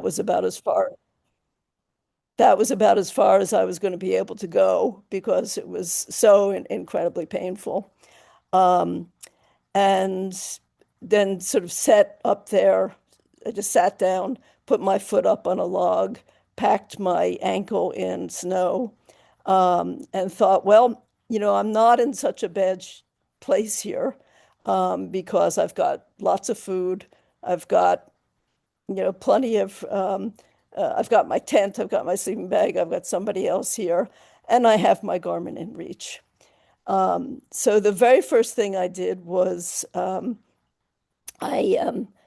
was about as far that was about as far as I was going to be able to go because it was so incredibly painful. Um, and then sort of sat up there. I just sat down, put my foot up on a log, packed my ankle in snow, and thought, well, I'm not in such a bad place here, because I've got lots of food. I've got, plenty of, I've got my tent, I've got my sleeping bag, I've got somebody else here, and I have my Garmin in reach. So the very first thing I did was I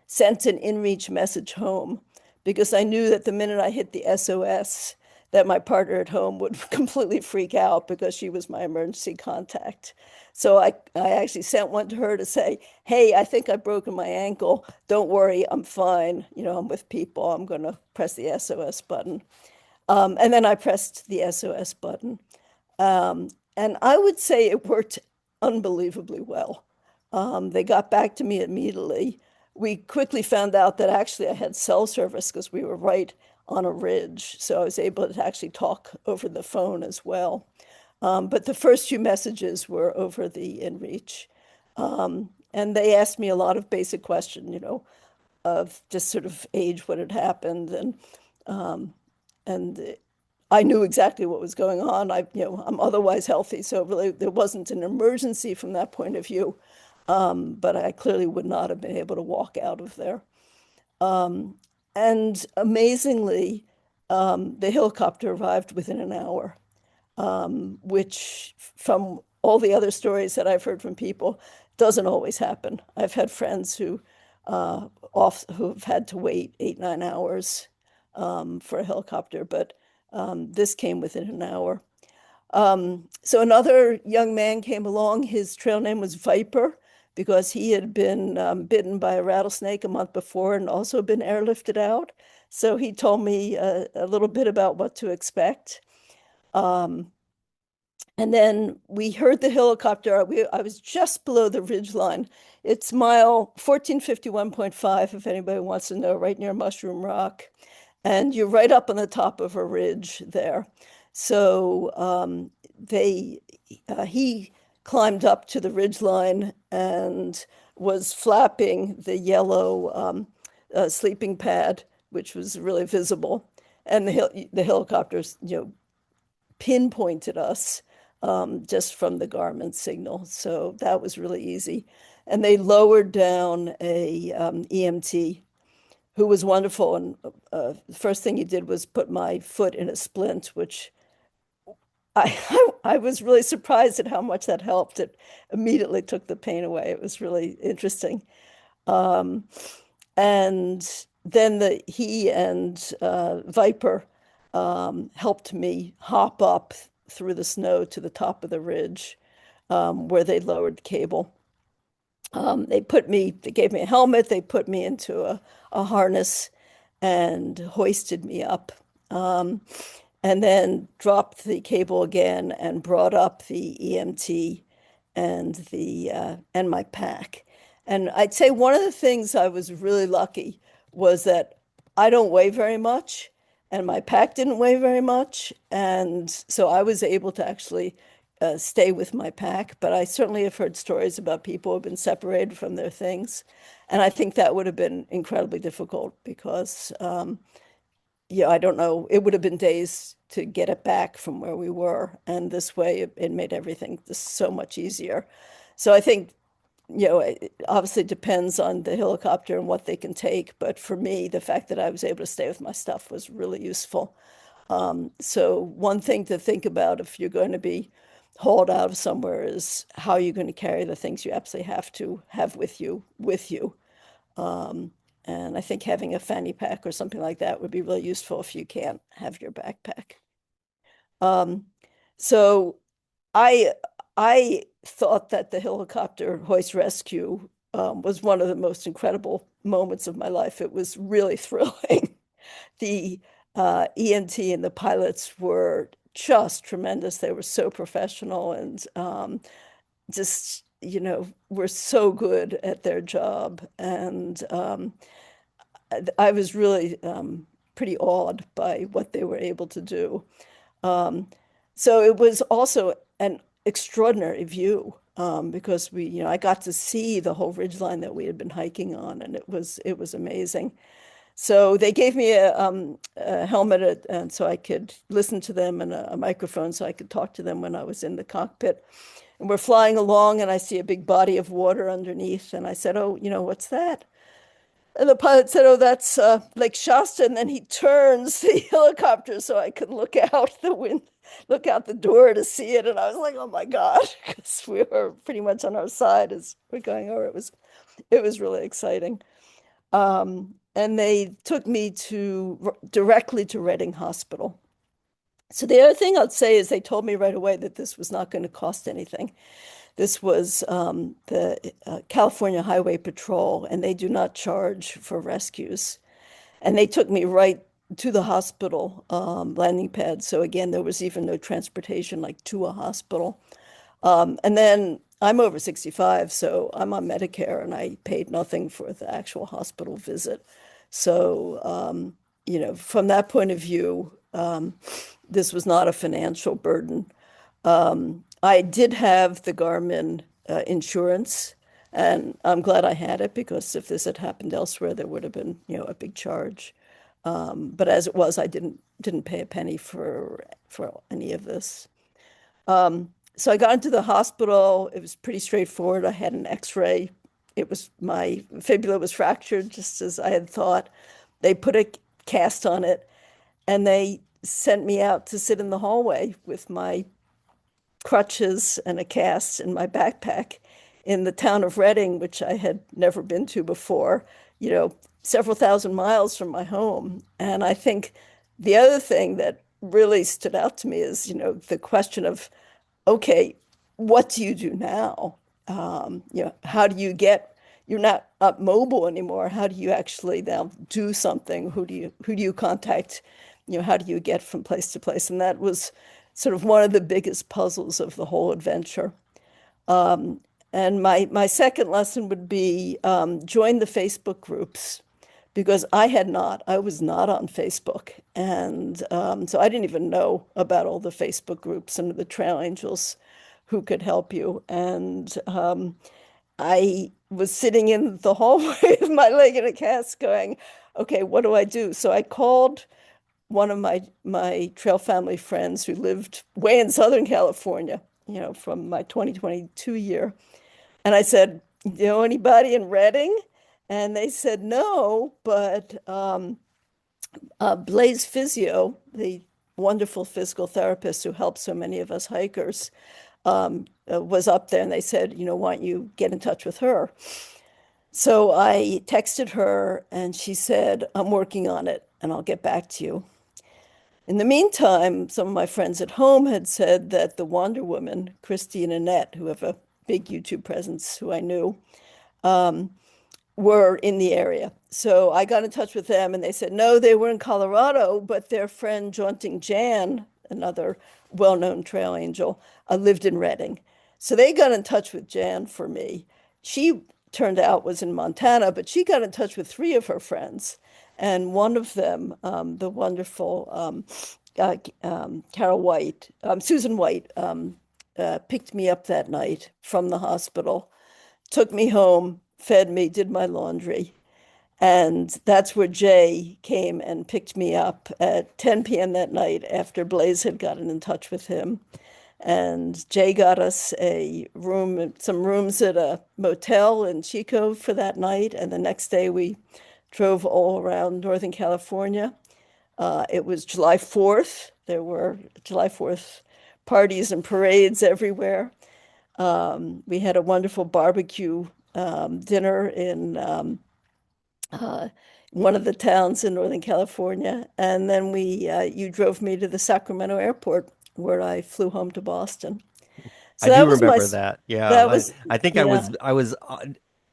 sent an in-reach message home because I knew that the minute I hit the SOS, that my partner at home would completely freak out because she was my emergency contact. So I actually sent one to her to say, hey, I think I've broken my ankle. Don't worry, I'm fine. I'm with people. I'm going to press the SOS button. And then I pressed the SOS button. And I would say it worked unbelievably well. They got back to me immediately. We quickly found out that actually I had cell service because we were right on a ridge. So I was able to actually talk over the phone as well. But the first few messages were over the InReach. And they asked me a lot of basic questions, of just sort of age, what had happened, and I knew exactly what was going on. I'm otherwise healthy, so really there wasn't an emergency from that point of view. But I clearly would not have been able to walk out of there. And amazingly, the helicopter arrived within an hour, which from all the other stories that I've heard from people, doesn't always happen. I've had friends who've had to wait 8, 9 hours for a helicopter, but this came within an hour. So another young man came along. His trail name was Viper because he had been bitten by a rattlesnake a month before and also been airlifted out. So he told me a little bit about what to expect. Um, and then we heard the helicopter. I was just below the ridge line. It's mile 1451.5, if anybody wants to know, right near Mushroom Rock. And you're right up on the top of a ridge there. So he climbed up to the ridge line and was flapping the yellow sleeping pad, which was really visible. And the helicopters, pinpointed us just from the Garmin signal. So that was really easy. And they lowered down a EMT who was wonderful. And the first thing he did was put my foot in a splint, which I I was really surprised at how much that helped. It immediately took the pain away. It was really interesting. Um, and then he and Viper helped me hop up through the snow to the top of the ridge where they lowered the cable. They gave me a helmet, they put me into a harness and hoisted me up. And then dropped the cable again and brought up the EMT and my pack. And I'd say one of the things I was really lucky was that I don't weigh very much, and my pack didn't weigh very much, and so I was able to actually stay with my pack. But I certainly have heard stories about people who have been separated from their things, and I think that would have been incredibly difficult because yeah, I don't know. It would have been days to get it back from where we were. And this way, it made everything just so much easier. So I think, it obviously depends on the helicopter and what they can take. But for me, the fact that I was able to stay with my stuff was really useful. So one thing to think about if you're going to be hauled out of somewhere is how you're going to carry the things you absolutely have to have with you. Um, and I think having a fanny pack or something like that would be really useful if you can't have your backpack. Um, so I I thought that the helicopter hoist rescue was one of the most incredible moments of my life. It was really thrilling. The EMT and the pilots were just tremendous. They were so professional and just, were so good at their job. And I was really pretty awed by what they were able to do. Um, so it was also an extraordinary view because I got to see the whole ridgeline that we had been hiking on, and it was amazing. So they gave me a helmet, and so I could listen to them, and a microphone so I could talk to them when I was in the cockpit. And we're flying along, and I see a big body of water underneath, and I said, "Oh, what's that?" And the pilot said, "Oh, that's Lake Shasta." And then he turns the helicopter so I could look out the door to see it. And I was like, "Oh my God," because we were pretty much on our side as we're going over. It was really exciting. And they took me directly to Reading Hospital. So the other thing I'd say is they told me right away that this was not going to cost anything. This was the California Highway Patrol, and they do not charge for rescues. And they took me right to the hospital landing pad. So again, there was even no transportation like to a hospital. And then I'm over 65, so I'm on Medicare, and I paid nothing for the actual hospital visit. So, from that point of view, this was not a financial burden. I did have the Garmin insurance, and I'm glad I had it because if this had happened elsewhere, there would have been, a big charge. But as it was, I didn't pay a penny for any of this. So I got into the hospital. It was pretty straightforward. I had an X-ray. My fibula was fractured, just as I had thought. They put a cast on it, and they sent me out to sit in the hallway with my crutches and a cast in my backpack in the town of Reading, which I had never been to before, several thousand miles from my home. And I think the other thing that really stood out to me is, the question of, okay, what do you do now? How do you you're not up mobile anymore. How do you actually now do something? Who do you contact? How do you get from place to place? And that was sort of one of the biggest puzzles of the whole adventure. And my second lesson would be join the Facebook groups because I was not on Facebook. And so I didn't even know about all the Facebook groups and the trail angels who could help you. And I was sitting in the hallway with my leg in a cast going, okay, what do I do? So I called one of my trail family friends who lived way in Southern California, from my 2022 year. And I said, you know anybody in Reading? And they said no, but Blaze Physio, the wonderful physical therapist who helps so many of us hikers, was up there, and they said, why don't you get in touch with her? So I texted her, and she said, I'm working on it, and I'll get back to you. In the meantime, some of my friends at home had said that the Wonder Woman, Christy and Annette, who have a big YouTube presence, who I knew, were in the area. So I got in touch with them, and they said, no, they were in Colorado, but their friend Jaunting Jan, another well-known trail angel, lived in Reading. So they got in touch with Jan for me. She turned out was in Montana, but she got in touch with three of her friends. And one of them, the wonderful Carol White, Susan White, picked me up that night from the hospital, took me home, fed me, did my laundry. And that's where Jay came and picked me up at 10 p.m. that night after Blaze had gotten in touch with him. And Jay got us some rooms at a motel in Chico for that night. And the next day we drove all around Northern California. It was July 4th. There were July 4th parties and parades everywhere. We had a wonderful barbecue dinner in one of the towns in Northern California. And then you drove me to the Sacramento airport where I flew home to Boston. I So do remember that. Yeah, that was, I think yeah.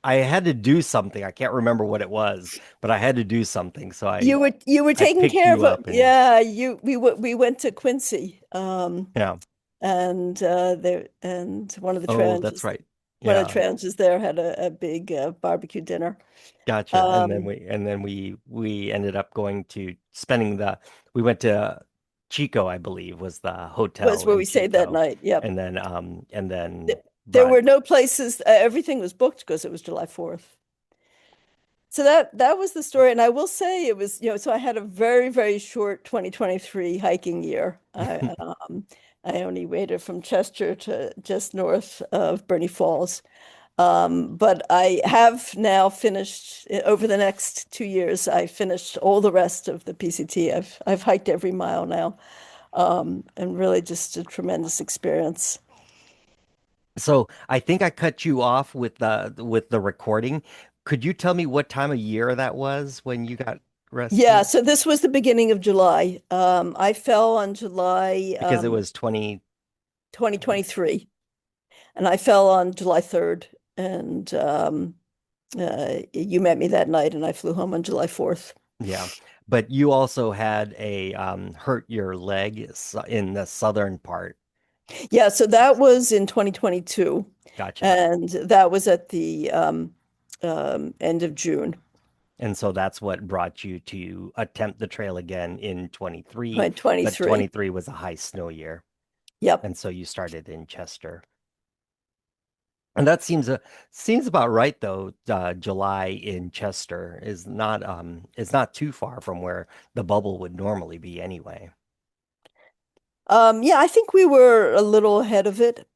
I had to do something. I can't remember what it was, but I had to do something. So You were I taking picked care of you it. up and Yeah, we went to Quincy, yeah. and one of the trail Oh, that's angels right. One of the Yeah. trailers was there, had a big barbecue dinner. Gotcha. Um, And then we ended up going to spending the we went to Chico, I believe, was the was hotel where in we stayed that Chico. night. Yep. And then Th- There brought were no places, everything was booked because it was July 4th. So that was the story. And I will say it was, so I had a very, very short 2023 hiking year. I only waited from Chester to just north of Bernie Falls. But I have now finished over the next 2 years. I finished all the rest of the PCT. I've hiked every mile now, and really just a tremendous experience. So I think I cut you off with the recording. Could you tell me what time of year that was when you got Yeah, rescued? so this was the beginning of July. I fell on July Because it was 2020. 2023, and I fell on July 3rd. And you met me that night, and I flew home on July 4th. Yeah. But you also had a hurt your leg in the southern part. Yeah, so that was in 2022, Gotcha. and that was at the end of June, And so that's what brought you to attempt the trail again in 23, but 2023. 23 was a high snow year. Yep. And so you started in Chester. And that seems about right though. July in Chester is not too far from where the bubble would normally be anyway. Yeah, I think we were a little ahead of it,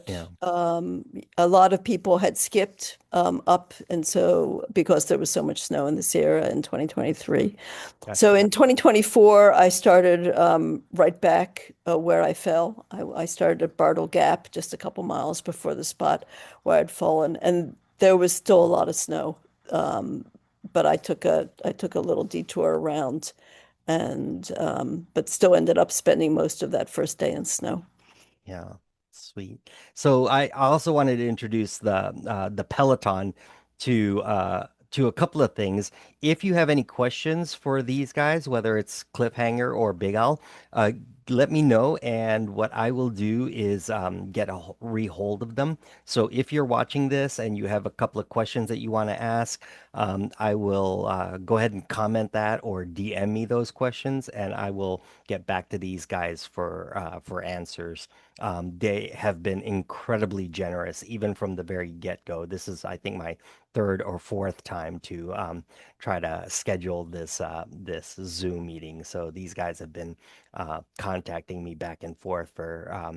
Yeah, but a lot of people had skipped up, and so because there was so much snow in the Sierra in 2023. So gotcha. in 2024, I started right back where I fell. I started at Bartle Gap, just a couple miles before the spot where I'd fallen, and there was still a lot of snow. Um, but I took a little detour around, and but still ended up spending most of that first day in snow. Yeah, sweet. So I also wanted to introduce the Peloton to a couple of things. If you have any questions for these guys, whether it's Cliffhanger or Big Al, uh, let me know. And what I will do is get a rehold of them. So if you're watching this and you have a couple of questions that you want to ask, I will go ahead and comment that or DM me those questions, and I will get back to these guys for answers. They have been incredibly generous, even from the very get-go. This is, I think, my third or fourth time to try to schedule this Zoom meeting. So these guys have been contacting me back and forth for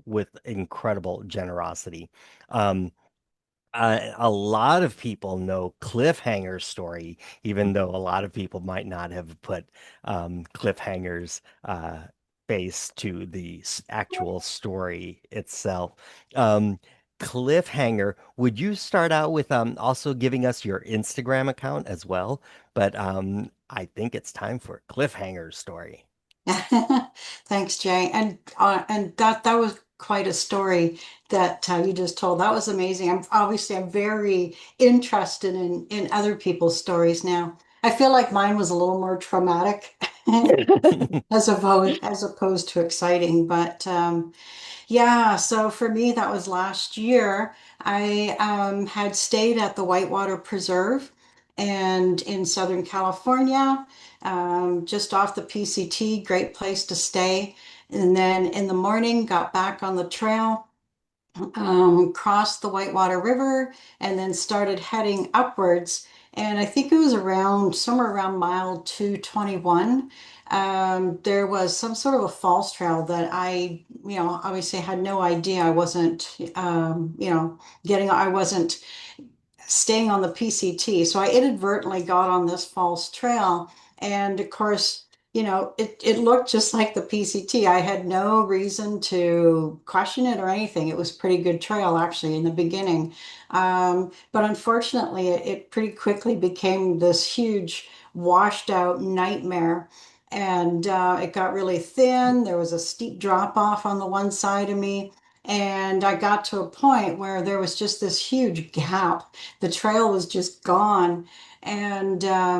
with incredible generosity. Um, a lot of people know Cliffhanger's story, even though a lot of people might not have put Cliffhanger's face to the actual story itself. Um, Cliffhanger, would you start out with also giving us your Instagram account as well? But I think it's time for Cliffhanger's story. Thanks, Jay. And that was quite a story that you just told. That was amazing. I'm very interested in other people's stories now. I feel like mine was a little more traumatic as opposed to exciting, but yeah, so for me, that was last year. I had stayed at the Whitewater Preserve and in Southern California, just off the PCT, great place to stay. And then in the morning, got back on the trail, crossed the Whitewater River, and then started heading upwards. And I think it was around somewhere around mile 221. There was some sort of a false trail that obviously had no idea I wasn't, I wasn't staying on the PCT. So I inadvertently got on this false trail. And of course, it looked just like the PCT. I had no reason to question it or anything. It was pretty good trail actually in the beginning. But unfortunately, it pretty quickly became this huge washed out nightmare. And it got really thin. There was a steep drop off on the one side of me. And I got to a point where there was just this huge gap. The trail was just gone. And, I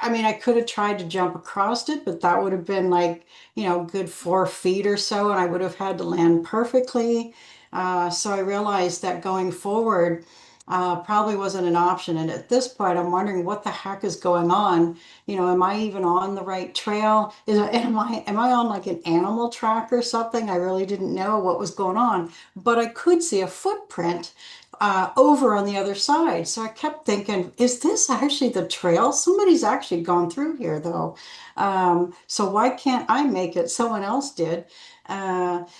mean, I could have tried to jump across it, but that would have been like, good 4 feet or so, and I would have had to land perfectly. So I realized that going forward probably wasn't an option. And at this point, I'm wondering what the heck is going on. Am I even on the right trail? Am I on like an animal track or something? I really didn't know what was going on, but I could see a footprint over on the other side. So I kept thinking, is this actually the trail? Somebody's actually gone through here, though. So why can't I make it? Someone else did.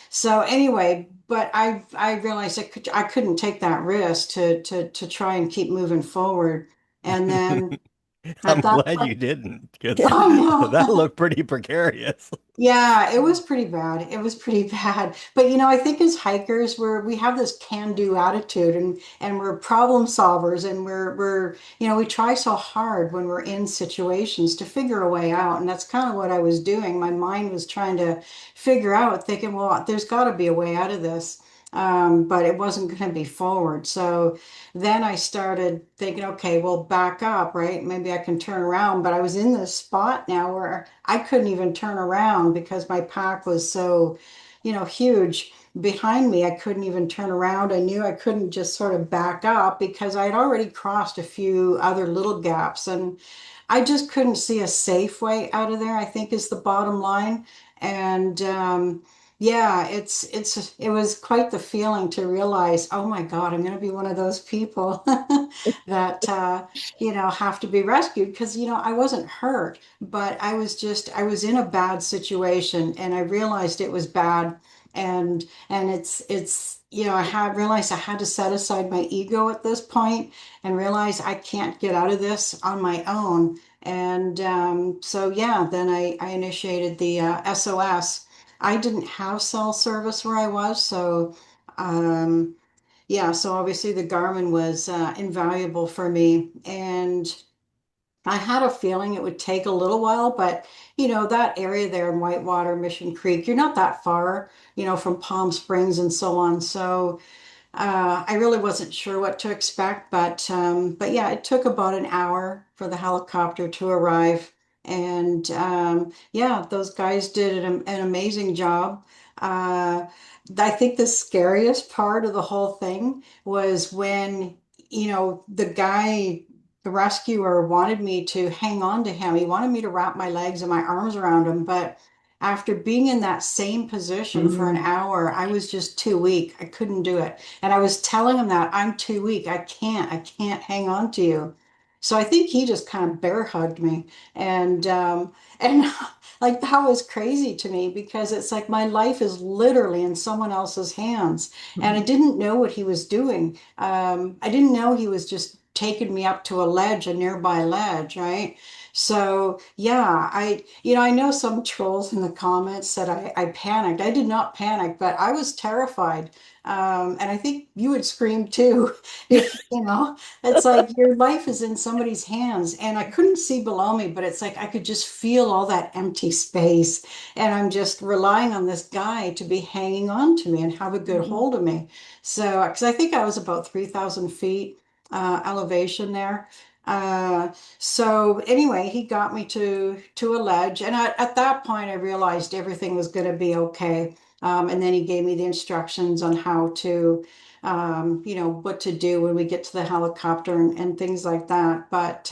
So anyway, but I realized I couldn't take that risk to try and keep moving forward. And then I'm at that glad point, you didn't, because Yeah. I that know. looked pretty precarious. Yeah, it was pretty bad. It was pretty bad. But I think as hikers, we have this can-do attitude, and we're problem solvers, and we try so hard when we're in situations to figure a way out. And that's kind of what I was doing. My mind was trying to figure out, thinking, well, there's got to be a way out of this. But it wasn't going to be forward. So then I started thinking, okay, well, back up, right? Maybe I can turn around. But I was in this spot now where I couldn't even turn around because my pack was so, huge behind me. I couldn't even turn around. I knew I couldn't just sort of back up because I had already crossed a few other little gaps, and I just couldn't see a safe way out of there, I think is the bottom line. And yeah, it was quite the feeling to realize, oh my God, I'm going to be one of those people that have to be rescued because I wasn't hurt, but I was in a bad situation, and I realized it was bad. And it's I had realized I had to set aside my ego at this point and realize I can't get out of this on my own. And so yeah, then I initiated the SOS. I didn't have cell service where I was, so um, yeah, so obviously the Garmin was invaluable for me. And I had a feeling it would take a little while, but that area there in Whitewater, Mission Creek, you're not that far, from Palm Springs and so on. So I really wasn't sure what to expect, but yeah, it took about an hour for the helicopter to arrive, and yeah, those guys did an amazing job. Uh, I think the scariest part of the whole thing was when the guy, the rescuer, wanted me to hang on to him. He wanted me to wrap my legs and my arms around him, but after being in that same position for an Mm. hour, I was just too weak. I couldn't do it. And I was telling him that I'm too weak. I can't hang on to you. So I think he just kind of bear hugged me. And like that was crazy to me because it's like my life is literally in someone else's hands. And I didn't know what he was doing. I didn't know he was just taking me up to a ledge, a nearby ledge, right? So yeah, I know some trolls in the comments said I panicked. I did not panic, but I was terrified. And I think you would scream too, if it's like your life is in somebody's hands. And I couldn't see below me, but it's like I could just feel all that empty space. And I'm just relying on this guy to be hanging on to me and have a good Mhm. hold of me. So, because I think I was about 3,000 feet elevation there. Uh, so anyway, he got me to a ledge, and at that point, I realized everything was going to be okay. And then he gave me the instructions on how to, what to do when we get to the helicopter and things like that. But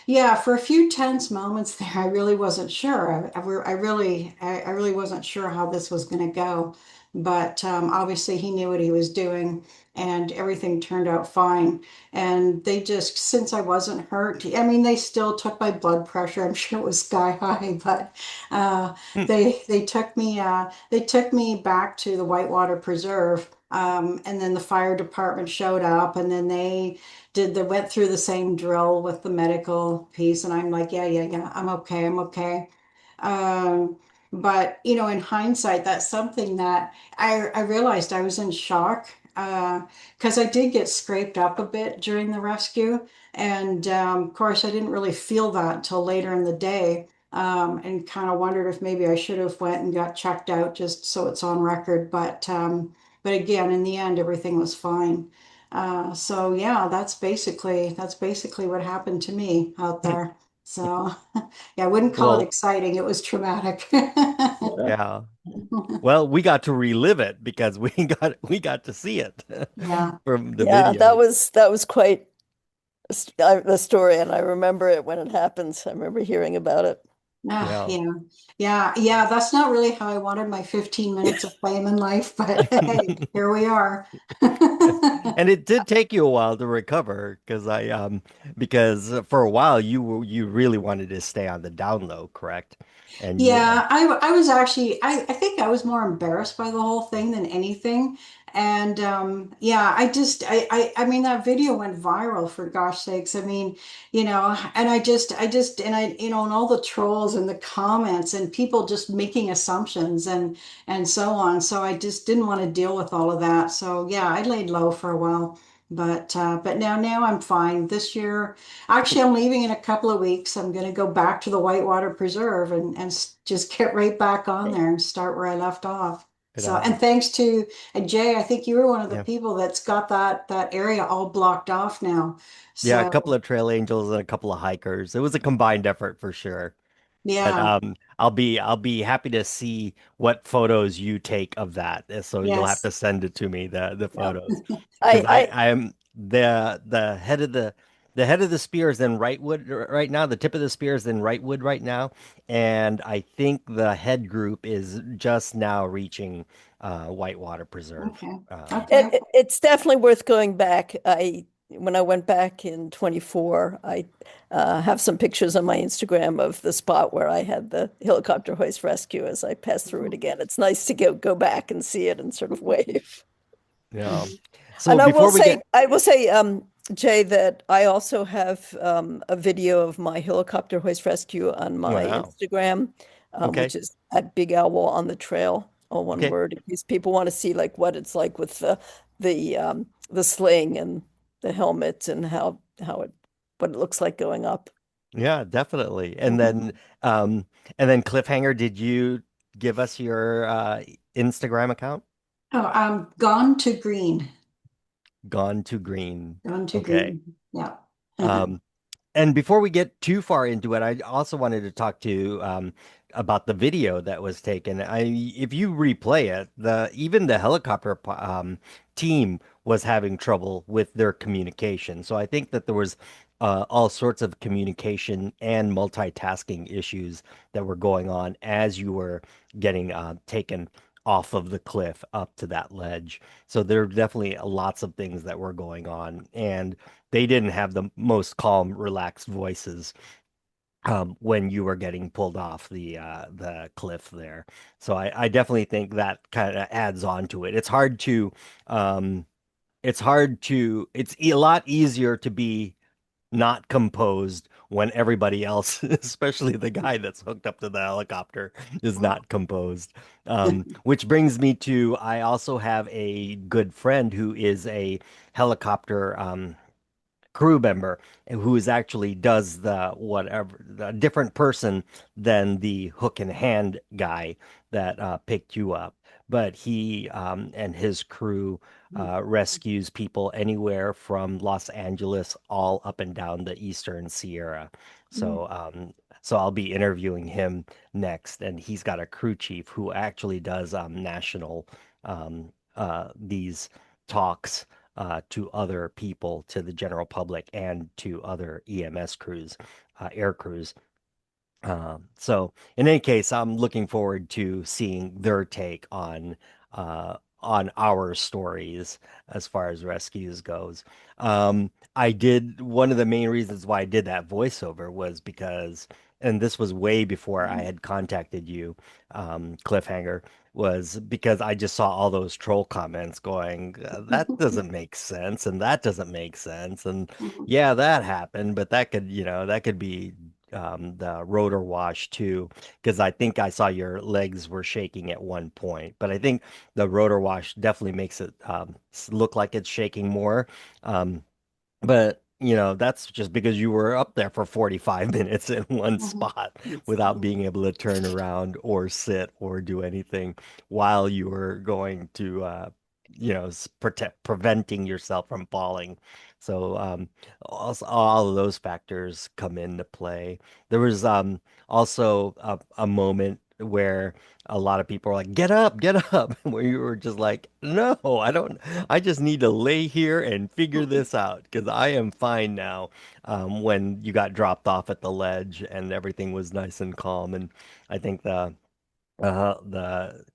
yeah, for a few tense moments there, I really wasn't sure. I really wasn't sure how this was going to go. But obviously, he knew what he was doing, and everything turned out fine. And they just, since I wasn't hurt, I mean, they still took my blood pressure. I'm sure it was sky high, but they took me back to the Whitewater Preserve. And then the fire department showed up, and then they went through the same drill with the medical piece. And I'm like, yeah, yeah, yeah, I'm okay, I'm okay. Um, but in hindsight, that's something that I realized I was in shock because I did get scraped up a bit during the rescue, and of course, I didn't really feel that until later in the day, and kind of wondered if maybe I should have went and got checked out just so it's on record. But again, in the end, everything was fine. So yeah, that's basically what happened to me out there. So, yeah, I wouldn't call it Well, exciting. It was traumatic. Yeah. yeah. Well, we got to relive it because we got to see it Yeah. from the Yeah, video. that was quite the story, and I remember it when it happens. I remember hearing about it. Ah, Yeah. yeah. Yeah. Yeah. That's not really how I wanted my 15 minutes of fame in life, but hey, here we are. And it did take you a while to recover because for a while you really wanted to stay on the down low, correct? And you Yeah, I was actually I think I was more embarrassed by the whole thing than anything. And yeah, I mean that video went viral for gosh sakes. I mean, and I just and I and all the trolls and the comments and people just making assumptions and so on. So I just didn't want to deal with all of that. So yeah, I laid low for a while. But now I'm fine. This year actually, I'm leaving in a couple of weeks. I'm going to go back to the Whitewater Preserve and just get right back on there and start where I left off. right So, on. and thanks to Jay, I think you were one of the Yeah. people that's got that area all blocked off now. Yeah, a So, couple of trail angels and a couple of hikers. It was a combined effort for sure. But yeah, I'll be happy to see what photos you take of that. So you'll have yes, to send it to me, the Yeah. photos. Because I I I am the head of the spear is in Wrightwood right now. The tip of the spear is in Wrightwood right now, and I think the head group is just now reaching Whitewater Preserve. okay, okay, It's definitely worth going back. I When I went back in 24, I have some pictures on my Instagram of the spot where I had the helicopter hoist rescue as I passed through it again. It's nice to go back and see it and sort of wave. Yeah. mhm, So And before we get I will say, Jay, that I also have a video of my helicopter hoist rescue on my wow. Instagram, Okay. which is at Big Owl on the Trail, all one Okay. word, in case people want to see like what it's like with the sling and the helmet and how it what it looks like going up. Yeah, definitely. mhm. And then Cliffhanger, did you give us your Instagram account? Oh, Gone to Green, Gone to Green. Gone to Okay. Green. Yeah. Um, and before we get too far into it, I also wanted to talk to about the video that was taken. If you replay it, the even the helicopter team was having trouble with their communication. So I think that there was all sorts of communication and multitasking issues that were going on as you were getting taken off of the cliff up to that ledge. So there are definitely lots of things that were going on, and they didn't have the most calm, relaxed voices when you were getting pulled off the cliff there. So I definitely think that kind of adds on to it. Um, it's a lot easier to be not composed when everybody else, especially the guy that's hooked up to the helicopter, is not composed. Which brings me to I also have a good friend who is a helicopter crew member who is actually does the whatever the different person than the hook and hand guy that picked you up, but he and his crew rescues people anywhere from Los Angeles all up and down the Eastern Sierra. So I'll be interviewing him next, and he's got a crew chief who actually does national these talks to other people, to the general public, and to other EMS crews, air crews. So in any case, I'm looking forward to seeing their take on our stories as far as rescues goes. I did one of the main reasons why I did that voiceover was because, and this was way before I had contacted you, Cliffhanger, was because I just saw all those troll comments going, that doesn't make sense, and that doesn't make sense, and yeah, that happened, but that could be the rotor wash too, because I think I saw your legs were shaking at one point, but I think the rotor wash definitely makes it look like it's shaking more. Um, but that's just because you were up there for 45 minutes in one spot without being able to turn around or sit or do anything while you were going to, preventing yourself from falling. So also, all of those factors come into play. There was also a moment where a lot of people are like, get up, where you were just like, no, I don't, I just need to lay here and figure this out because I am fine now. When you got dropped off at the ledge and everything was nice and calm, and I think the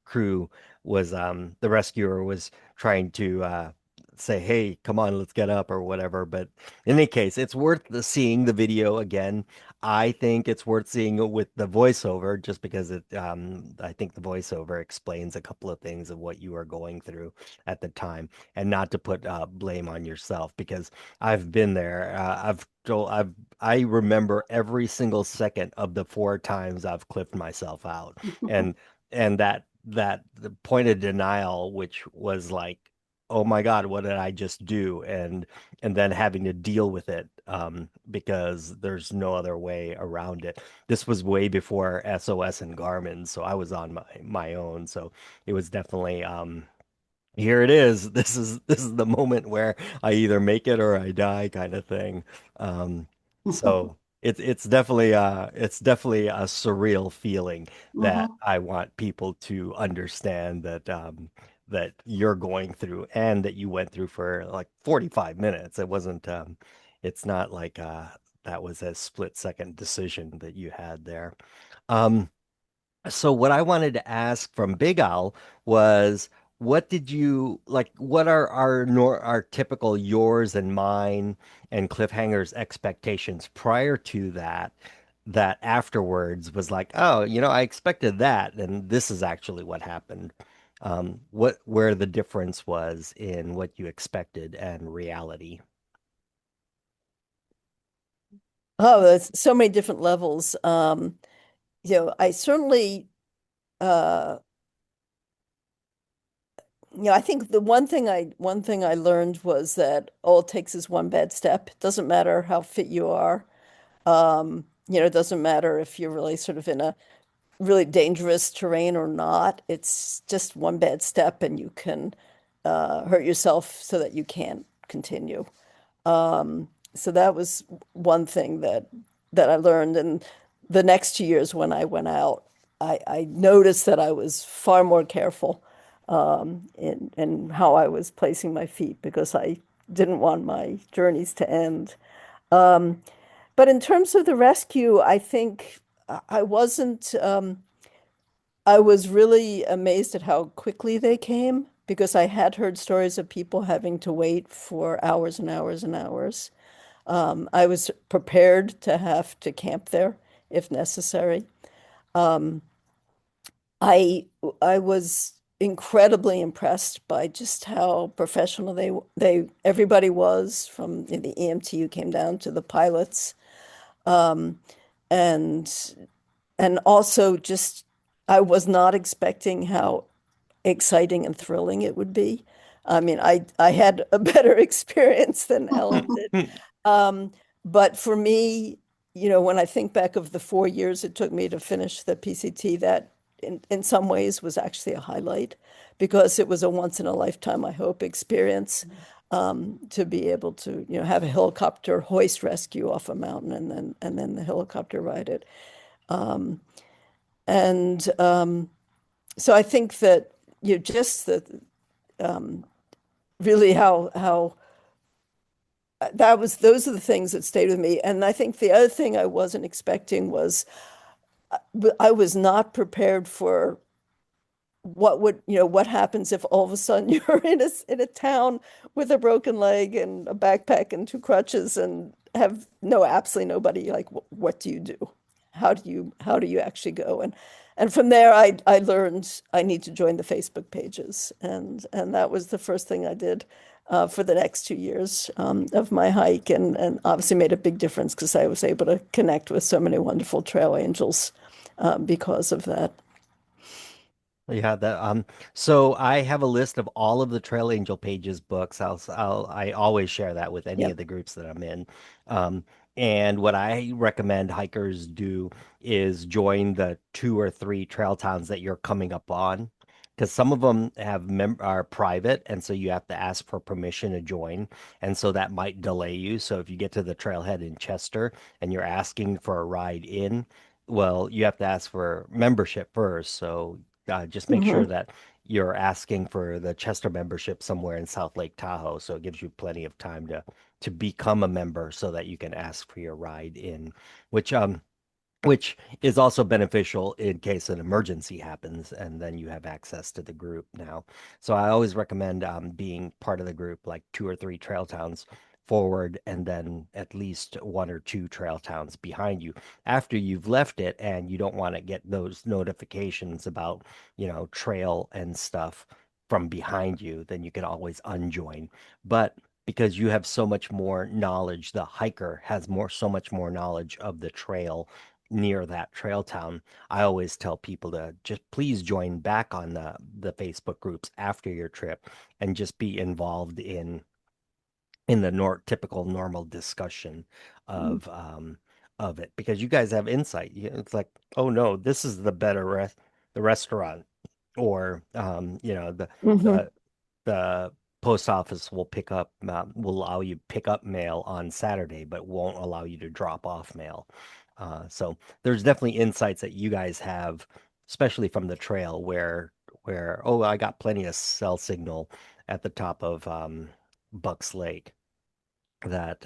crew was the rescuer was trying to say, "Hey, come on, let's get up," or whatever. But in any case, it's worth seeing the video again. I think it's worth seeing it with the voiceover just because I think the voiceover explains a couple of things of what you are going through at the time, and not to put blame on yourself because I've been there. I remember every single second of the 4 times I've clipped myself out, and that the point of denial, which was like, oh my God, what did I just do? And then having to deal with it because there's no other way around it. This was way before SOS and Garmin, so I was on my own. So it was definitely here it is. This is the moment where I either make it or I die kind of thing. Um, so it's definitely a surreal feeling that Mhm. I want people to understand that that you're going through and that you went through for like 45 minutes. It wasn't it's not like that was a split second decision that you had there. Um, so what I wanted to ask from Big Al was, what did you like? What are our typical yours and mine and Cliffhanger's expectations prior to that? That afterwards was like, oh, I expected that, and this is actually what happened. What where the difference was in what you expected and reality. Oh, there's so many different levels. I certainly, uh, I think the one thing I learned was that all it takes is one bad step. It doesn't matter how fit you are. It doesn't matter if you're really sort of in a really dangerous terrain or not. It's just one bad step and you can hurt yourself so that you can't continue. So that was one thing that I learned. And the next 2 years when I went out, I noticed that I was far more careful in how I was placing my feet because I didn't want my journeys to end. But in terms of the rescue, I think I wasn't. I was really amazed at how quickly they came because I had heard stories of people having to wait for hours and hours and hours. I was prepared to have to camp there if necessary. I I was incredibly impressed by just how professional they everybody was, from the EMT who came down to the pilots, and also just I was not expecting how exciting and thrilling it would be. I mean, I had a better experience than Ellen did. Um, but for me, when I think back of the 4 years it took me to finish the PCT, that in some ways was actually a highlight because it was a once in a lifetime, I hope, experience to be able to, have a helicopter hoist rescue off a mountain and then the helicopter ride it. And so I think that just the really how that was those are the things that stayed with me. And I think the other thing I wasn't expecting was I was not prepared for what happens if all of a sudden you're in a town with a broken leg and a backpack and two crutches and have absolutely nobody. Like, what do you do? How do you actually go? And from there I learned I need to join the Facebook pages, and that was the first thing I did for the next 2 years of my hike, and obviously made a big difference because I was able to connect with so many wonderful trail angels because of that. Yeah, that so I have a list of all of the Trail Angel Pages books. I always share that with any Yeah. of the groups that I'm in. Um and what I recommend hikers do is join the 2 or 3 trail towns that you're coming up on because some of them have are private, and so you have to ask for permission to join, and so that might delay you. So if you get to the trailhead in Chester and you're asking for a ride in, well, you have to ask for membership first. So just make sure Hmm. that you're asking for the Chester membership somewhere in South Lake Tahoe, so it gives you plenty of time to become a member so that you can ask for your ride in, which which is also beneficial in case an emergency happens, and then you have access to the group now. So I always recommend being part of the group, like 2 or 3 trail towns forward, and then at least 1 or 2 trail towns behind you after you've left it, and you don't want to get those notifications about, trail and stuff from behind you, then you can always unjoin. But because you have so much more knowledge, the hiker has so much more knowledge of the trail near that trail town. I always tell people to just please join back on the Facebook groups after your trip and just be involved in the typical normal discussion of it, because you guys have insight. It's like, oh no, this is the restaurant, or Hmm. the the post office will allow you pick up mail on Saturday, but won't allow you to drop off mail. So there's definitely insights that you guys have, especially from the trail, where oh, I got plenty of cell signal at the top of Bucks Lake that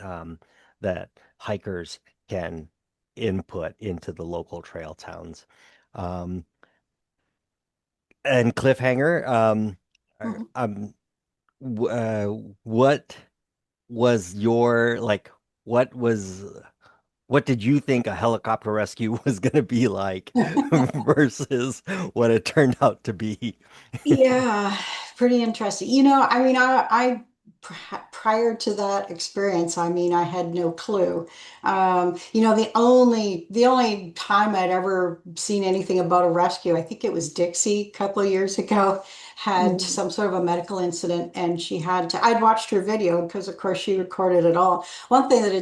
that hikers can input into the local trail towns. Um, and cliffhanger, Mhm. um, what was your like what was what did you think a helicopter rescue was going to be like versus what it turned out to be? Yeah, pretty interesting. I mean, prior to that experience, I mean, I had no clue. The only time I'd ever seen anything about a rescue, I think it was Dixie a couple of years ago, had Hmm. some sort of a medical incident, and I'd watched her video because, of course, she recorded it all. One thing that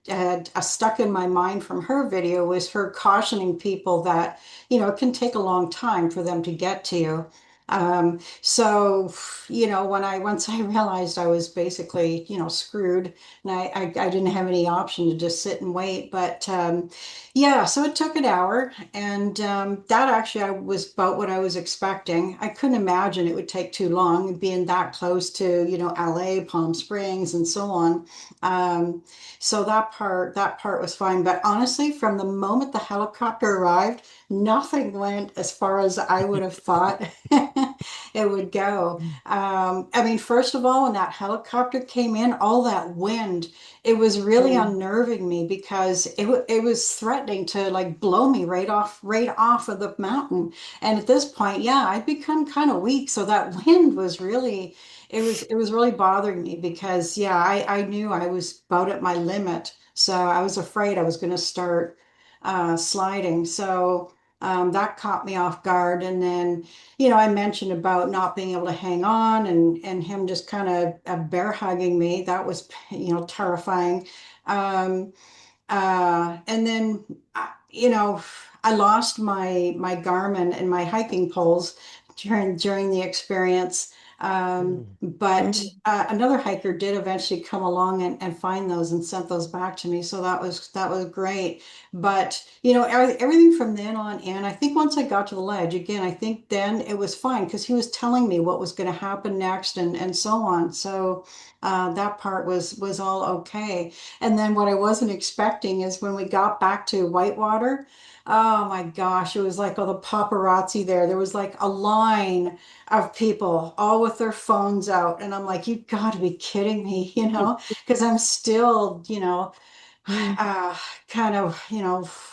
had stuck in my mind from her video was her cautioning people that, it can take a long time for them to get to you. So, once I realized I was basically, screwed, and I didn't have any option to just sit and wait. But yeah, so it took an hour, and that actually I was about what I was expecting. I couldn't imagine it would take too long, being that close to, LA, Palm Springs, and so on. Um, so that part was fine. But honestly, from the moment the helicopter arrived, nothing went as far as I would have thought it would go. I mean, first of all, when that helicopter came in, all that wind, it was really Mm. unnerving me because it was threatening to like blow me right off of the mountain. And at this point, yeah, I'd become kind of weak, so that wind was really it was really bothering me because yeah, I knew I was about at my limit. So I was afraid I was going to start sliding. So that caught me off guard. And then, I mentioned about not being able to hang on and him just kind of bear hugging me. That was, terrifying. Um, and then, I lost my Garmin and my hiking poles during the experience. But Mhm. another hiker did eventually come along and find those and sent those back to me. So that was great. But everything from then on in, I think once I got to the ledge again, I think then it was fine because he was telling me what was going to happen next and so on. So that part was all okay. And then what I wasn't expecting is when we got back to Whitewater, oh my gosh, it was like all the paparazzi there. There was like a line of people all with their phones out. And I'm like, you got to be kidding me, because I'm still, uh, kind of,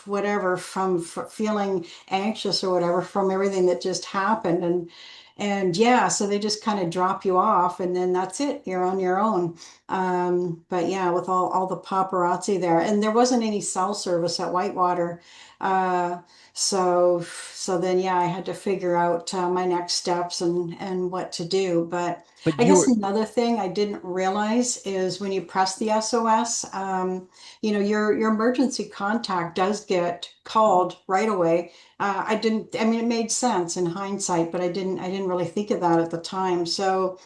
whatever feeling anxious or whatever from everything that just happened. And yeah, so they just kind of drop you off and then that's it. You're on your own. But yeah, with all the paparazzi there, and there wasn't any cell service at Whitewater. Uh, so then, yeah, I had to figure out my next steps and what to do. But But I you guess were another thing I didn't realize is when you press the SOS, your emergency contact does get called right away. I didn't, I mean, it made sense in hindsight, but I didn't really think of that at the time. So,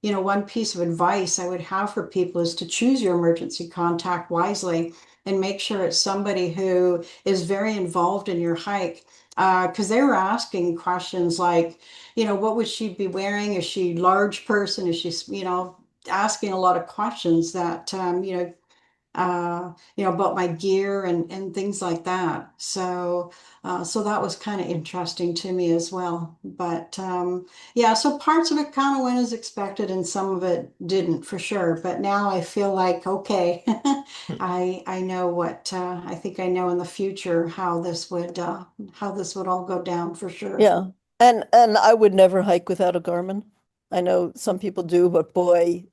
one piece of advice I would have for people is to choose your emergency contact wisely and make sure it's somebody who is very involved in your hike. Because they were asking questions like, what would she be wearing? Is she a large person? Is she, asking a lot of questions that, about my gear and things like that. So that was kind of interesting to me as well. But yeah, so parts of it kind of went as expected, and some of it didn't for sure. But now I feel like, okay, I know what I think I know in the future how this would all go down for sure. Yeah. And I would never hike without a Garmin. I know some people do, but boy,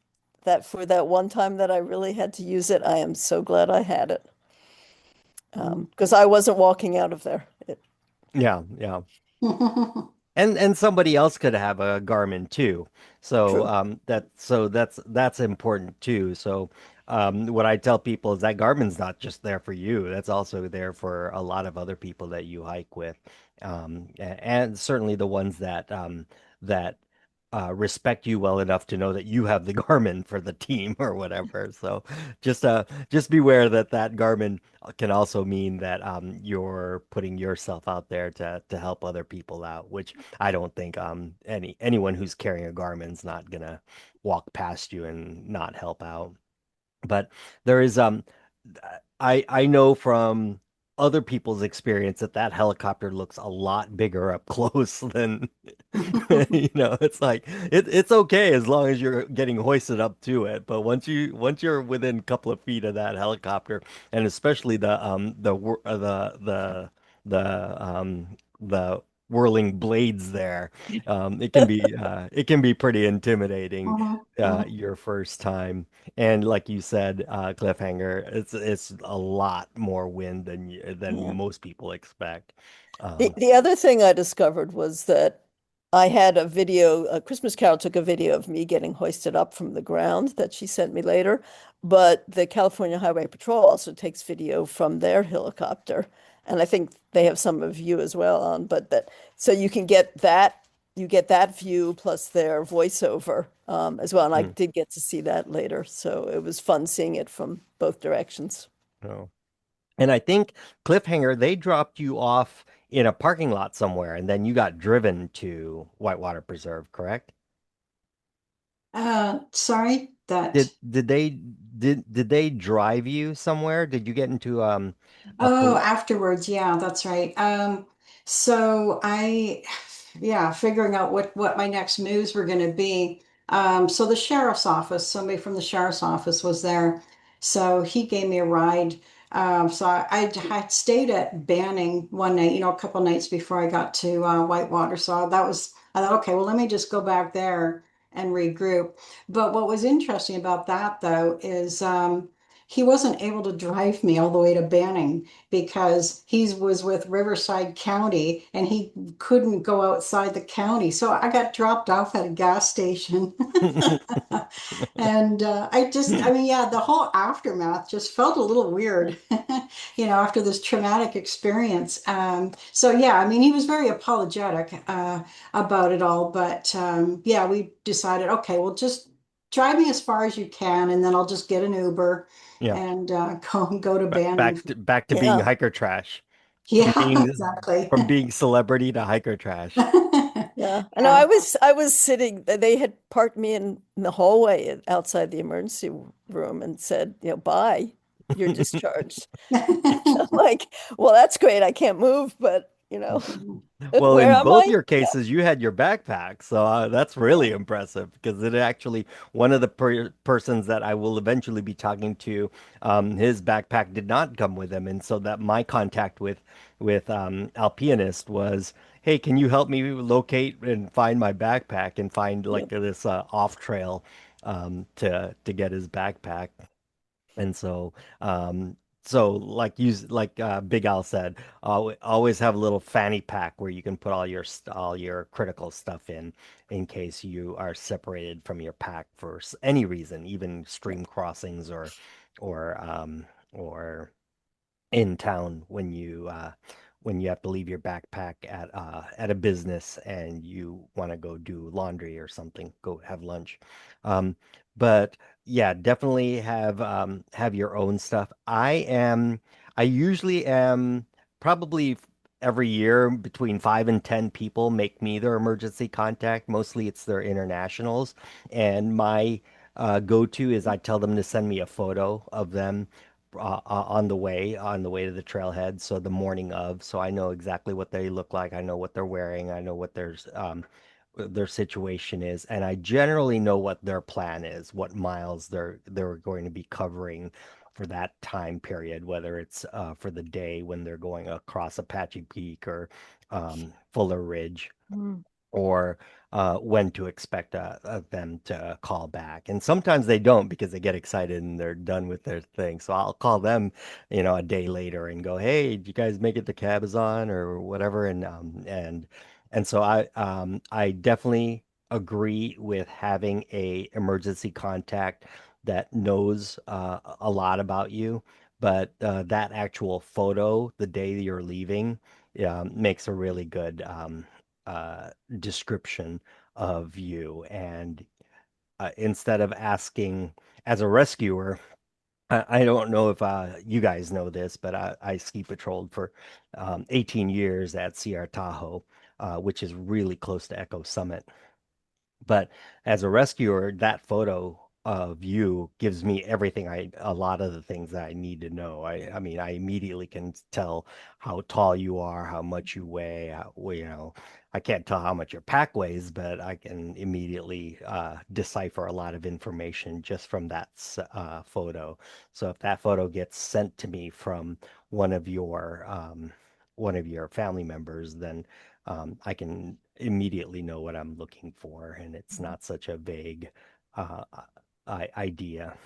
that for that one time that I really had to use it, I am so glad I had it. Because I wasn't walking out of there. Yeah, yeah. Mhm. And somebody else could have a Garmin too. So True. that's important too. So what I tell people is that Garmin's not just there for you. That's also there for a lot of other people that you hike with. And certainly the ones that respect you well enough to know that you have the Garmin for the team or whatever. So just beware that that Garmin can also mean that you're putting yourself out there to help other people out, which I don't think anyone who's carrying a Garmin's not gonna walk past you and not help out. But there is I know from other people's experience that that helicopter looks a lot bigger up close than it's like it's okay as long as you're getting hoisted up to it. But once you're within a couple of feet of that helicopter, and especially the whirling blades there, it can be pretty intimidating Mhm, mhm. your first time. And like you said, Cliffhanger, it's a lot more wind than Yeah. most people expect. The other thing I discovered was that I had a video, a Christmas Carol took a video of me getting hoisted up from the ground that she sent me later. But the California Highway Patrol also takes video from their helicopter. And I think they have some of you as well on, but that so you get that view plus their voiceover as well. And I Hmm. did get to see that later. So it was fun seeing it from both directions. Oh. And I think Cliffhanger, they dropped you off in a parking lot somewhere, and then you got driven to Whitewater Preserve, correct? Sorry Did that. did they did they drive you somewhere? Did you get into a Oh, police? afterwards, yeah, that's right. So yeah, figuring out what my next moves were going to be. So the sheriff's office, somebody from the sheriff's office was there, so he gave me a ride. I had stayed at Banning one night, a couple nights before I got to Whitewater. So I thought, okay, well, let me just go back there and regroup. But what was interesting about that, though, is he wasn't able to drive me all the way to Banning because he was with Riverside County and he couldn't go outside the county. So I got dropped off at a gas station. And I mean, yeah, the whole aftermath just felt a little weird, after this traumatic experience. So, yeah, I mean, he was very apologetic about it all. But yeah, we decided, okay, well, just drive me as far as you can, and then I'll just get an Uber Yeah. and go to Banning. Back to being Yeah. hiker trash. From Yeah, being exactly. from being celebrity to hiker trash. Yeah, I know. Yeah. I was sitting. They had parked me in the hallway outside the emergency room and said, "Bye, you're discharged." I'm like, well, that's great. I can't move, but Well, where in am both I? your Yeah, cases, you had your backpack, so that's really yeah, impressive because it actually one of the persons that I will eventually be talking to, his backpack did not come with him, and so that my contact with Alpinist was, hey, can you help me locate and find my backpack and find yeah. like this off trail to get his backpack. And so like Big Al said, always have a little fanny pack where you can put all your critical stuff in case you are separated from your pack for any reason, even stream crossings or or in town when you have to leave your backpack at a business and you want to go do laundry or something, go have lunch. Um, but yeah, definitely have your own stuff. I usually am probably every year between 5 and 10 people make me their emergency contact. Mostly it's their internationals, and my go-to is I tell them to send me a photo of them on the way to the trailhead. So the morning of, so I know exactly what they look like. I know what they're wearing. I know what their situation is, and I generally know what their plan is, what miles they're going to be covering for that time period, whether it's for the day when they're going across Apache Peak or Fuller Ridge, Mm. or when to expect them to call back. And sometimes they don't because they get excited and they're done with their thing. So I'll call them, a day later and go, "Hey, did you guys make it to Cabazon or whatever?" And so I definitely agree with having a emergency contact that knows a lot about you. But that actual photo, the day you're leaving, makes a really good uh, description of you. And instead of asking, as a rescuer, I don't know if you guys know this, but I ski patrolled for 18 years at Sierra Tahoe, which is really close to Echo Summit. But as a rescuer, that photo of you gives me everything a lot of the things that I need to know. I mean, I immediately can tell how tall you are, how much you weigh, I can't tell how much your pack weighs, but I can immediately decipher a lot of information just from that photo. So if that photo gets sent to me from one of your um, one of your family members, then I can immediately know what I'm looking for, and it's not such a vague uh, idea.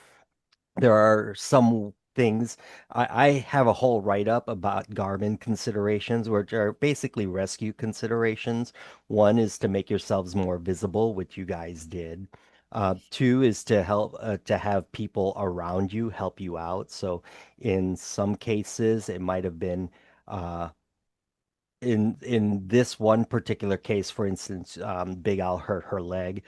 There are some things I have a whole write-up about Garmin considerations, which are basically rescue considerations. One is to make yourselves more visible, which you guys did. Two is to help to have people around you help you out. So in some cases, it might have been uh, in this one particular case, for instance, Big Al hurt her leg.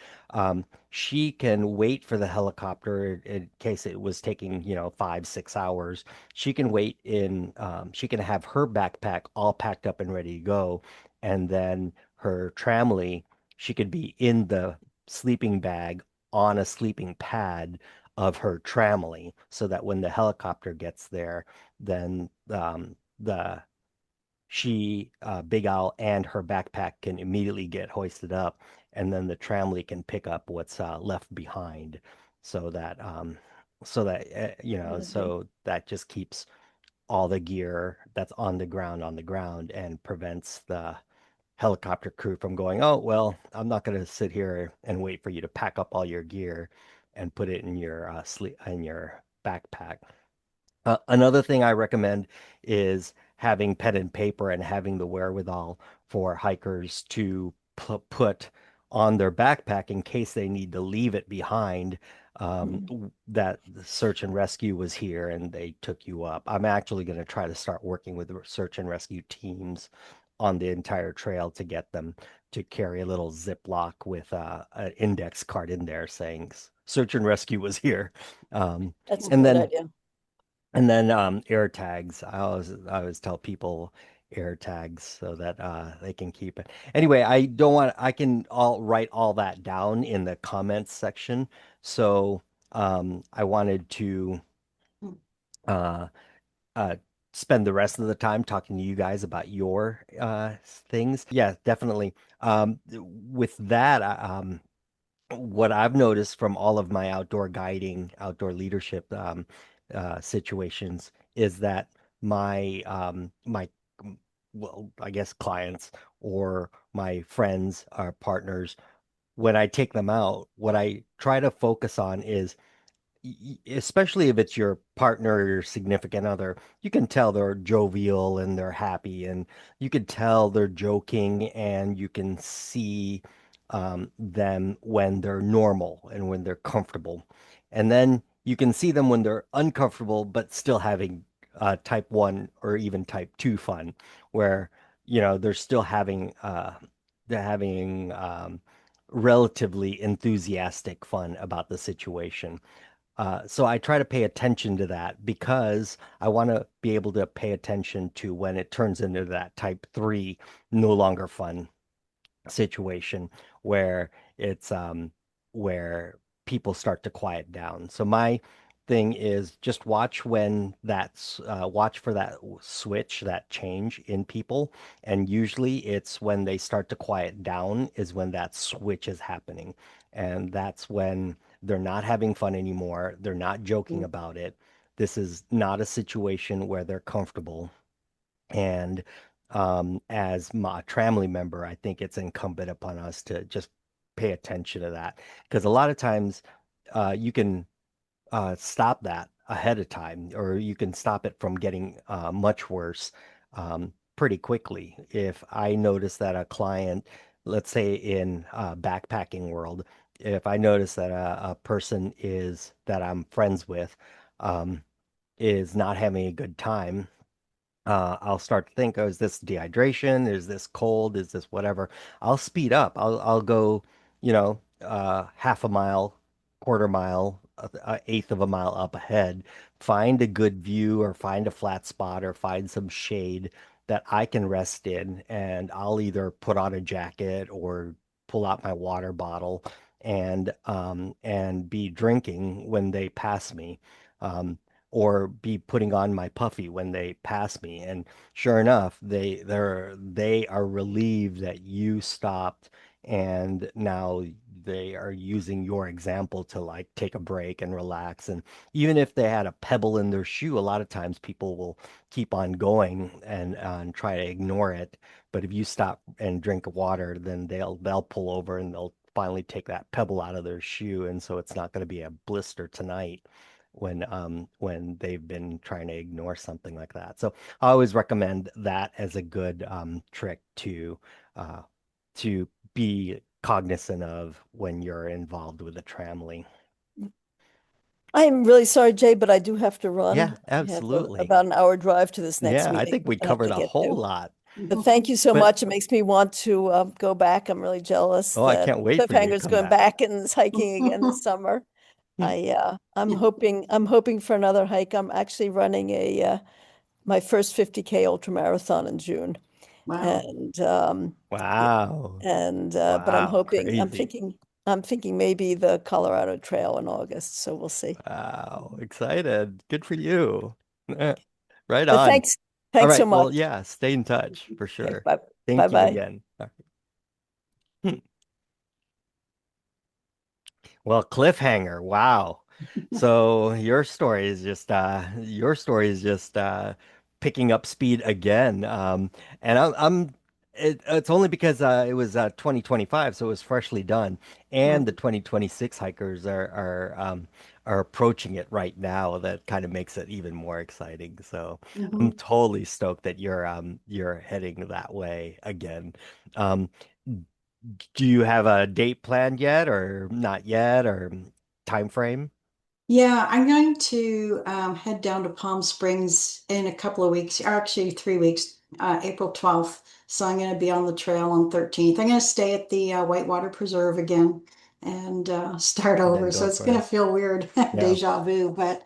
She can wait for the helicopter in case it was taking, 5, 6 hours. She can wait she can have her backpack all packed up and ready to go. And then her tramley, she could be in the sleeping bag on a sleeping pad of her tramley so that when the helicopter gets there, then the Big Owl, and her backpack can immediately get hoisted up, and then the tramley can pick up what's left behind, so that Good. so that just keeps all the gear that's on the ground, and prevents the helicopter crew from going, "Oh, well, I'm not going to sit here and wait for you to pack up all your gear and put it in your backpack." Another thing I recommend is having pen and paper and having the wherewithal for hikers to put on their backpack in case they need to leave it behind. Mm. That the search and rescue was here and they took you up. I'm actually going to try to start working with the search and rescue teams on the entire trail to get them to carry a little Ziploc with an index card in there saying search and rescue was here. Um, That's a and great then idea. air tags. I always tell people air tags so that they can keep it. Anyway, I can all write all that down in the comments section. So I wanted to uh uh spend the rest of the time talking to you guys about your things. Yeah, definitely. With that, what I've noticed from all of my outdoor guiding, outdoor leadership situations is that my well, I guess clients or my friends or partners, when I take them out, what I try to focus on is especially if it's your partner or your significant other, you can tell they're jovial and they're happy, and you can tell they're joking, and you can see them when they're normal and when they're comfortable. And then you can see them when they're uncomfortable, but still having type 1 or even type 2 fun, where they're still having relatively enthusiastic fun about the situation. So I try to pay attention to that because I want to be able to pay attention to when it turns into that type 3 no longer fun situation where it's where people start to quiet down. So my thing is just watch for that switch, that change in people, and usually it's when they start to quiet down is when that switch is happening. And that's when they're not having fun anymore. They're not joking about it. This is not a situation where they're comfortable. And as my family member, I think it's incumbent upon us to just pay attention to that because a lot of times you can stop that ahead of time, or you can stop it from getting much worse pretty quickly. If I notice that a client, let's say in backpacking world, if I notice that a person is that I'm friends with um, is not having a good time, I'll start to think, oh, is this dehydration? Is this cold? Is this whatever? I'll speed up. I'll go, half a mile, quarter mile, eighth of a mile up ahead, find a good view or find a flat spot or find some shade that I can rest in, and I'll either put on a jacket or pull out my water bottle and be drinking when they pass me. Um, or be putting on my puffy when they pass me. And sure enough, they are relieved that you stopped and now they are using your example to like take a break and relax. And even if they had a pebble in their shoe, a lot of times people will keep on going and try to ignore it. But if you stop and drink water, then they'll pull over and they'll finally take that pebble out of their shoe. And so it's not going to be a blister tonight when they've been trying to ignore something like that. So I always recommend that as a good trick uh, to be cognizant of when you're involved with a tramley. I'm really sorry, Jay, but I do have to Yeah, run. I have absolutely. about an hour drive to this next Yeah, I meeting think we I have covered to a get whole to. lot. But thank you so But much. It makes me want to go back. I'm really jealous oh, I that can't wait for you to Cliffhanger's come going back. back and is hiking again this summer. I'm hoping for another hike. I'm actually running a my first 50K ultra marathon in June. Wow. And yeah, Wow. but I'm Wow, hoping crazy. I'm thinking maybe the Colorado Trail in August, so we'll see. Wow, excited. Good for you. Right But on. All thanks so right. Well, much. yeah, stay in touch for Okay, sure. bye. Thank you Bye-bye. again. Well, cliffhanger. Wow. So your story is just picking up speed again. And it's only because it was 2025, so it was freshly done, and the 2026 hikers are approaching it right now. That kind of makes it even more exciting. So I'm Mhm. totally stoked that you're heading that way again. Um, do you have a date planned yet, or not yet, or time frame? Yeah, I'm going to head down to Palm Springs in a couple of weeks, or actually 3 weeks, April 12th. So I'm going to be on the trail on 13th. I'm going to stay at the Whitewater Preserve again and start And then over. So go it's for going to it. feel weird, Yeah. deja vu, but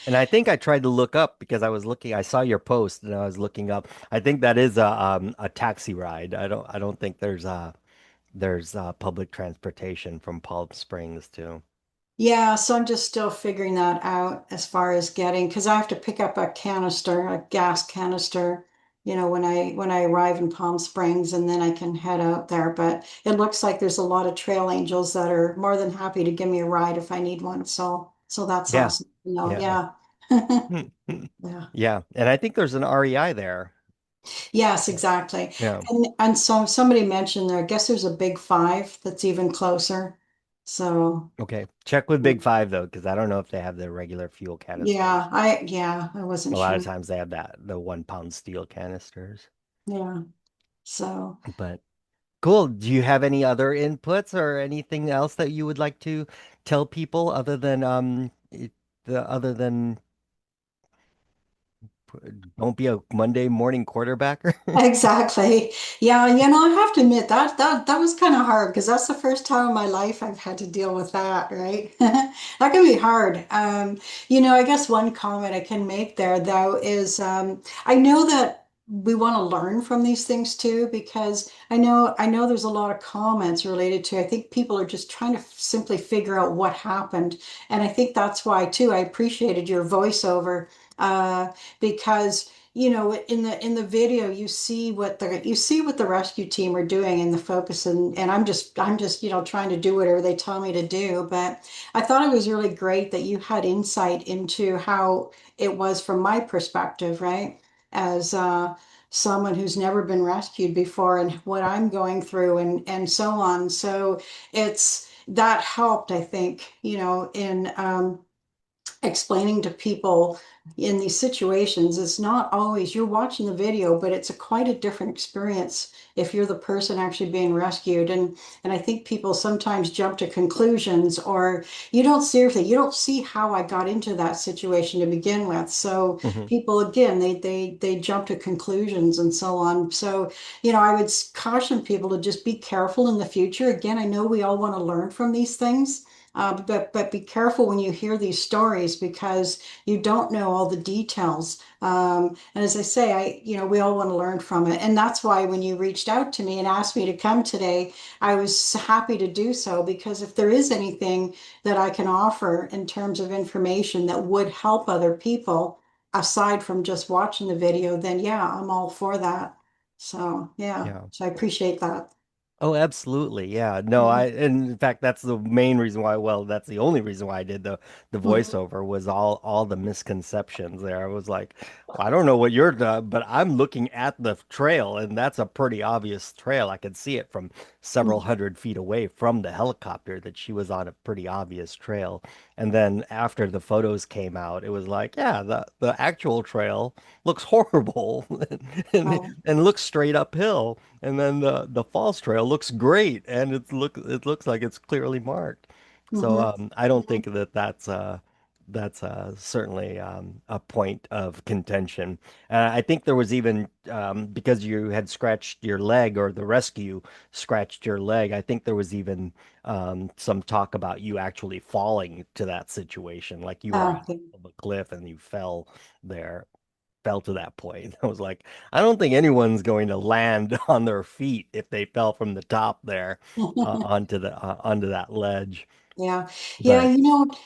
And I think I tried to look up because I saw your post and I was looking up. I think that is a taxi ride. I don't think there's public transportation from Palm Springs to. yeah, so I'm just still figuring that out as far as getting, because I have to pick up a canister, a gas canister, when I arrive in Palm Springs, and then I can head out there. But it looks like there's a lot of trail angels that are more than happy to give me a ride if I need one. So that's Yeah. awesome. No, Yeah. yeah. Yeah. Yeah. And I think there's an REI there. Yes, exactly. Yeah. And so somebody mentioned there, I guess there's a big five that's even closer. So Okay. Check with Big Five though, because I don't know if they have the regular fuel canisters. yeah, I wasn't A lot of sure. times they have the 1 pound steel canisters. Yeah. So, But cool. Do you have any other inputs or anything else that you would like to tell people other than Don't be a Monday morning quarterbacker. Exactly. Yeah, I have to admit that was kind of hard because that's the first time in my life I've had to deal with that, right? That can be hard. I guess one comment I can make there though is I know that we want to learn from these things too because I know there's a lot of comments related to I think people are just trying to simply figure out what happened. And I think that's why too I appreciated your voiceover because in the video you see what the rescue team are doing in the focus and I'm just trying to do whatever they tell me to do, but I thought it was really great that you had insight into how it was from my perspective, right, as someone who's never been rescued before and what I'm going through and so on. So it's that helped, I think, in explaining to people in these situations. It's not always you're watching the video, but it's quite a different experience if you're the person actually being rescued. And I think people sometimes jump to conclusions, or you don't see how I got into that situation to begin with. So Mhm. people again they jump to conclusions and so on. So I would caution people to just be careful in the future. Again, I know we all want to learn from these things, but be careful when you hear these stories because you don't know all the details. And as I say, we all want to learn from it, and that's why when you reached out to me and asked me to come today, I was happy to do so because if there is anything that I can offer in terms of information that would help other people aside from just watching the video, then yeah, I'm all for that. So yeah, Yeah. so I appreciate that. Oh, absolutely. Yeah. No, Mhm. and in fact, that's the main reason why, well, that's the only reason why I did the Mhm. voiceover was all the misconceptions there. I was like, well, I don't know what you're doing, but I'm looking at the trail and that's a pretty obvious trail. I could see it from several Mhm. hundred feet away from the helicopter that she was on a pretty obvious trail. And then after the photos came out, it was like, yeah, the actual trail looks horrible and Right. and looks straight uphill. And then the false trail looks great, and it looks like it's clearly marked. So Mhm. I don't think Mhm. that that's certainly a point of contention. I think there was even because you had scratched your leg or the rescue scratched your leg. I think there was even some talk about you actually falling to that situation, like you were on Okay. top of a cliff and you fell to that point. I was like, I don't think anyone's going to land on their feet if they fell from the top there onto that ledge. Yeah. Yeah. But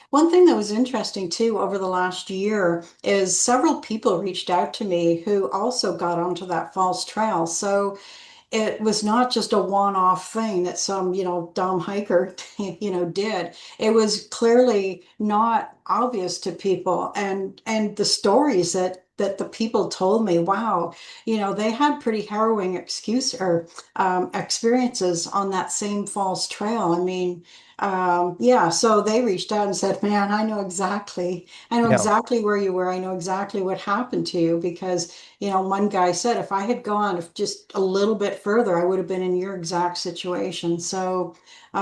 One thing that was interesting too over the last year is several people reached out to me who also got onto that false trail. So it was not just a one-off thing that some, dumb hiker, did. It was clearly not obvious to people. And the stories that the people told me, wow, they had pretty harrowing excuse or experiences on that same false trail. I mean, yeah, so they reached out and said, man, I know yeah, exactly where you were. I know exactly what happened to you because one guy said, if I had gone just a little bit further, I would have been in your exact situation.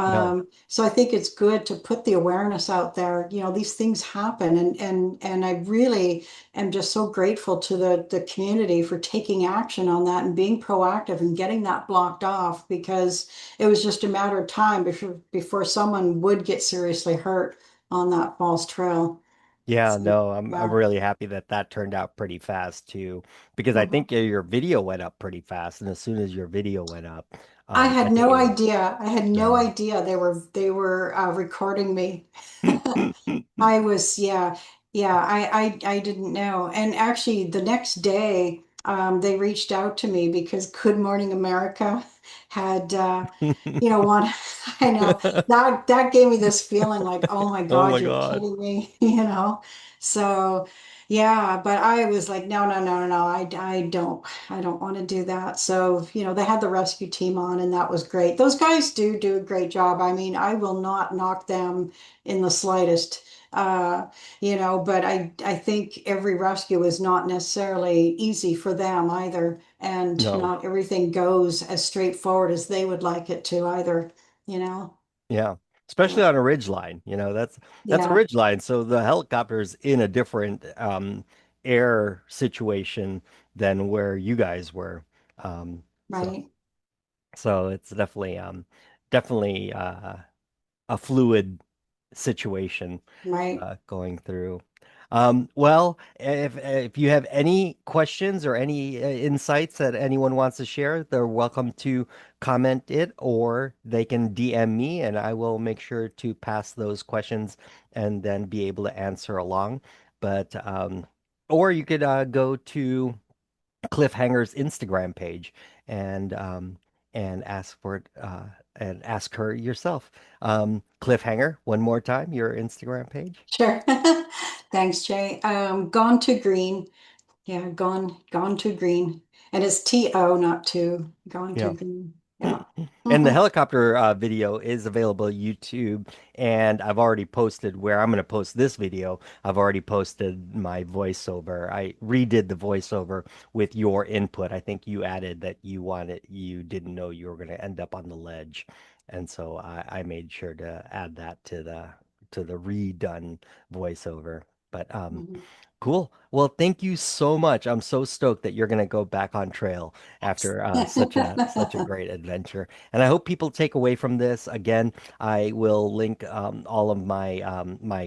yeah, So I think it's good to put the awareness out there. These things happen, and I really am just so grateful to the community for taking action on that and being proactive and getting that blocked off because it was just a matter of time before someone would get seriously hurt on that false trail. yeah. So, No, I'm yeah. really happy that that turned out pretty fast too, because I Mhm. think your video went up pretty fast, and as soon as your video went up, I I had think no it was idea. I had no yeah. idea they were recording me. I was, yeah, yeah, I didn't know. And actually, the next day, they reached out to me because Good Morning America had, one, I know that gave me this feeling like, oh my Oh God, my you're God. kidding me, So, yeah, but I was like, no, no, no, no, no, I don't want to do that. So, they had the rescue team on, and that was great. Those guys do a great job. I mean, I will not knock them in the slightest. Uh, but I think every rescue is not necessarily easy for them either, and No. not everything goes as straightforward as they would like it to either, you know. Yeah, especially Yeah, on a ridge line. That's a yeah, ridge line. So the helicopter's in a different air situation than where you guys were. Um, so Right, so it's definitely a fluid situation right. going through. Well, if you have any questions or any insights that anyone wants to share, they're welcome to comment it or they can DM me and I will make sure to pass those questions and then be able to answer along. But or you could go to Cliffhanger's Instagram page and ask for it and ask her yourself. Cliffhanger, one more time, your Instagram page. Sure. Thanks, Jay. Gone to Green. Yeah, gone to Green. And it's TO, not to. Gone to Yeah. Green. Yeah. And the helicopter video is available on YouTube, and I've already posted where I'm going to post this video. I've already posted my voiceover. I redid the voiceover with your input. I think you added that you didn't know you were going to end up on the ledge, and so I made sure to add that to the redone voiceover. But Mhm. cool. Well, thank you so much. I'm so stoked that you're going to go back on trail after such a great adventure. And I hope people take away from this. Again, I will link all of my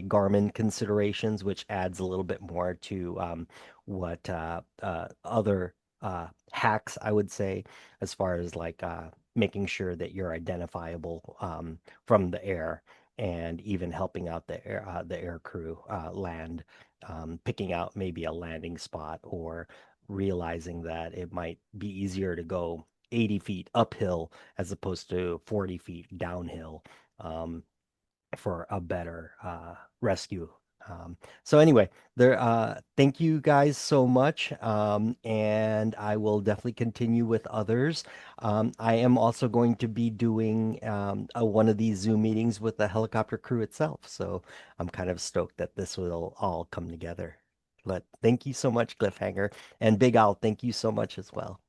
Garmin considerations, which adds a little bit more to what other hacks I would say, as far as like making sure that you're identifiable from the air. And even helping out the air crew land, picking out maybe a landing spot or realizing that it might be easier to go 80 feet uphill as opposed to 40 feet downhill um, for a better rescue. So anyway, thank you guys so much. And I will definitely continue with others. I am also going to be doing one of these Zoom meetings with the helicopter crew itself. So I'm kind of stoked that this will all come together. But thank you so much, Cliffhanger. And Big Al, thank you so much as well.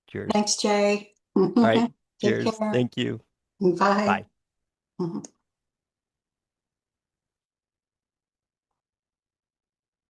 Cheers. Thanks, Jay. All right. Take Cheers. care. Thank you. Bye. Bye. Mhm.